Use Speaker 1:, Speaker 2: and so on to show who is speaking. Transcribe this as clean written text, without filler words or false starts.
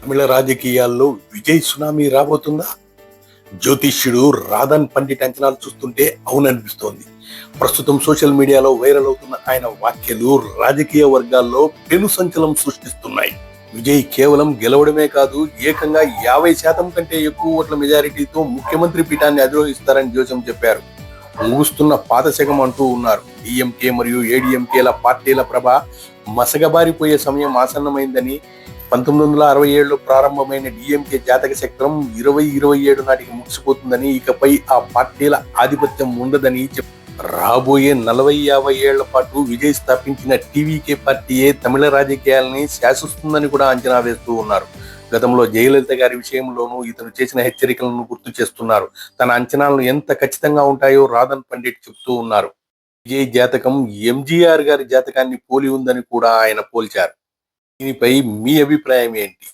Speaker 1: తమిళ రాజకీయాల్లో విజయ్ సునామీ రాబోతుందా? జ్యోతిష్యుడు రాధన్ పండిట్ అంచనాలు చూస్తుంటే అవుననిపిస్తోంది. ప్రస్తుతం సోషల్ మీడియాలో వైరల్ అవుతున్న ఆయన వ్యాఖ్యలు రాజకీయ వర్గాల్లో పెను సంచలనం సృష్టిస్తున్నాయి. విజయ్ కేవలం గెలవడమే కాదు, ఏకంగా 50% కంటే ఎక్కువ ఓట్ల మెజారిటీతో ముఖ్యమంత్రి పీఠాన్ని అధిరోహిస్తారని జోస్యం చెప్పారు. ముగుస్తున్న పాతశకం అంటూ ఉన్నారు. డిఎంకే మరియు ఏడీఎంకేల పార్టీల ప్రభ మసగబారిపోయే సమయం ఆసన్నమైందని, 1967లో ప్రారంభమైన డిఎంకే జాతక చక్రం 2027 నాటికి ముగిసిపోతుందని, ఇకపై ఆ పార్టీల ఆధిపత్యం ఉండదని రాబోయే 40-50 ఏళ్ల పాటు విజయ్ స్థాపించిన టీవీకే పార్టీయే తమిళ రాజకీయాలని శాసిస్తుందని కూడా అంచనా వేస్తూ ఉన్నారు. గతంలో జయలలిత గారి విషయంలోనూ ఇతను చేసిన హెచ్చరికలను గుర్తు చేస్తున్నారు. తన అంచనాలను ఎంత ఖచ్చితంగా ఉంటాయో రాధన్ పండిట్ చెబుతూ ఉన్నారు. విజయ్ జాతకం ఎంజీఆర్ గారి జాతకాన్ని పోలి ఉందని కూడా ఆయన పోల్చారు. దీనిపై మీ అభిప్రాయం ఏంటి?